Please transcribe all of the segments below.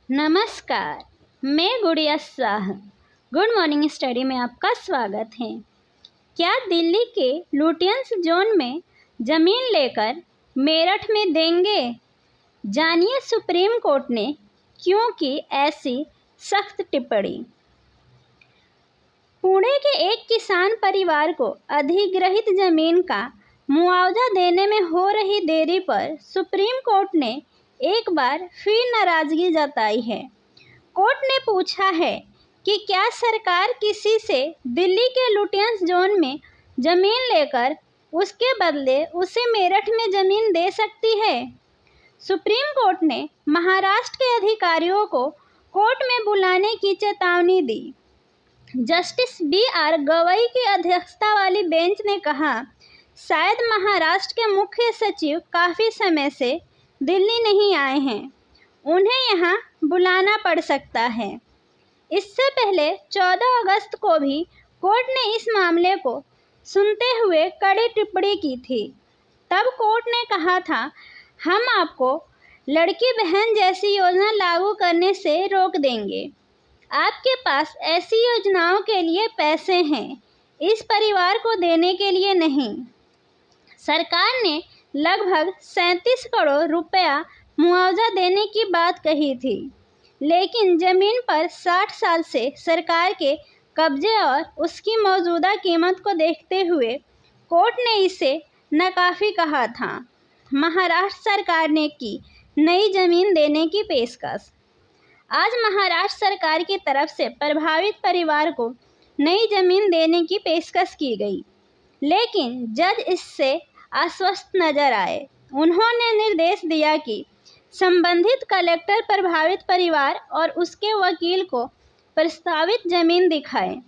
नमस्कार, मैं गुड़िया शाह। गुड मॉर्निंग स्टडी में आपका स्वागत है। क्या दिल्ली के लुटियंस जोन में ज़मीन लेकर मेरठ में देंगे? जानिए सुप्रीम कोर्ट ने क्यों की ऐसी सख्त टिप्पणी। पुणे के एक किसान परिवार को अधिग्रहित ज़मीन का मुआवजा देने में हो रही देरी पर सुप्रीम कोर्ट ने एक बार फिर नाराजगी जताई है। कोर्ट ने पूछा है कि क्या सरकार किसी से दिल्ली के लुटियंस जोन में ज़मीन लेकर उसके बदले उसे मेरठ में ज़मीन दे सकती है। सुप्रीम कोर्ट ने महाराष्ट्र के अधिकारियों को कोर्ट में बुलाने की चेतावनी दी। जस्टिस BR गवई की अध्यक्षता वाली बेंच ने कहा, शायद महाराष्ट्र के मुख्य सचिव काफ़ी समय से दिल्ली नहीं आए हैं, उन्हें यहाँ बुलाना पड़ सकता है। इससे पहले 14 अगस्त को भी कोर्ट ने इस मामले को सुनते हुए कड़ी टिप्पणी की थी। तब कोर्ट ने कहा था, हम आपको लड़की बहन जैसी योजना लागू करने से रोक देंगे। आपके पास ऐसी योजनाओं के लिए पैसे हैं, इस परिवार को देने के लिए नहीं। सरकार ने लगभग 37 करोड़ रुपया मुआवजा देने की बात कही थी, लेकिन ज़मीन पर 60 साल से सरकार के कब्जे और उसकी मौजूदा कीमत को देखते हुए कोर्ट ने इसे नाकाफ़ी कहा था। महाराष्ट्र सरकार ने की नई ज़मीन देने की पेशकश। आज महाराष्ट्र सरकार की तरफ से प्रभावित परिवार को नई ज़मीन देने की पेशकश की गई, लेकिन जज इससे आश्वस्त नजर आए। उन्होंने निर्देश दिया कि संबंधित कलेक्टर प्रभावित परिवार और उसके वकील को प्रस्तावित ज़मीन दिखाएं।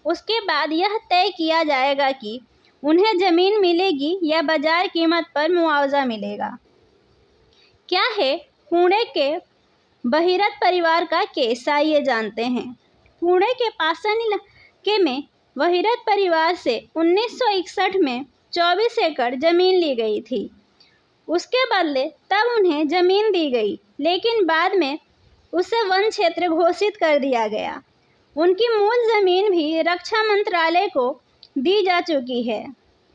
उसके बाद यह तय किया जाएगा कि उन्हें ज़मीन मिलेगी या बाजार कीमत पर मुआवजा मिलेगा। क्या है पुणे के भगीरथ परिवार का केस, आइए जानते हैं। पुणे के पाषाण इलाके में भगीरथ परिवार से 1961 में 24 एकड़ ज़मीन ली गई थी। उसके बदले तब उन्हें ज़मीन दी गई, लेकिन बाद में उसे वन क्षेत्र घोषित कर दिया गया। उनकी मूल ज़मीन भी रक्षा मंत्रालय को दी जा चुकी है।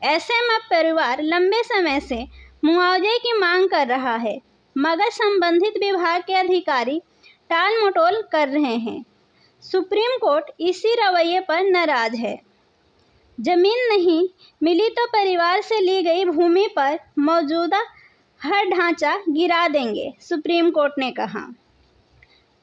ऐसे में परिवार लंबे समय से मुआवजे की मांग कर रहा है, मगर संबंधित विभाग के अधिकारी टाल मटोल कर रहे हैं। सुप्रीम कोर्ट इसी रवैये पर नाराज है। ज़मीन नहीं मिली तो परिवार से ली गई भूमि पर मौजूदा हर ढांचा गिरा देंगे, सुप्रीम कोर्ट ने कहा।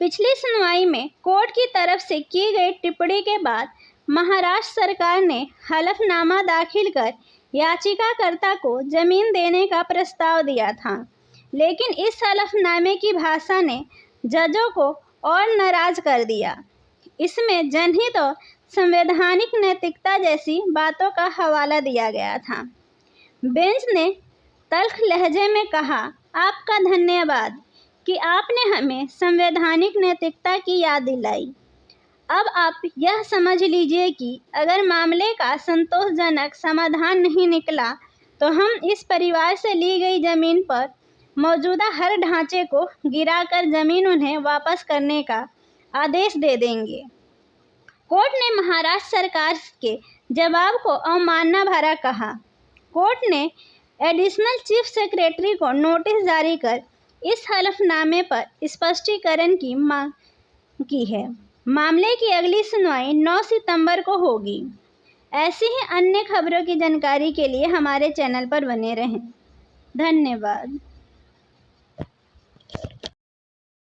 पिछली सुनवाई में कोर्ट की तरफ से की गई टिप्पणी के बाद महाराष्ट्र सरकार ने हलफनामा दाखिल कर याचिकाकर्ता को ज़मीन देने का प्रस्ताव दिया था, लेकिन इस हलफनामे की भाषा ने जजों को और नाराज कर दिया। इसमें जनहित और संवैधानिक नैतिकता जैसी बातों का हवाला दिया गया था। बेंच ने तल्ख लहजे में कहा, आपका धन्यवाद कि आपने हमें संवैधानिक नैतिकता की याद दिलाई। अब आप यह समझ लीजिए कि अगर मामले का संतोषजनक समाधान नहीं निकला तो हम इस परिवार से ली गई ज़मीन पर मौजूदा हर ढांचे को गिराकर ज़मीन उन्हें वापस करने का आदेश दे देंगे। कोर्ट ने महाराष्ट्र सरकार के जवाब को अवमानना भरा कहा। कोर्ट ने एडिशनल चीफ सेक्रेटरी को नोटिस जारी कर इस हलफनामे पर स्पष्टीकरण की मांग की है। मामले की अगली सुनवाई 9 सितंबर को होगी। ऐसी ही अन्य खबरों की जानकारी के लिए हमारे चैनल पर बने रहें। धन्यवाद।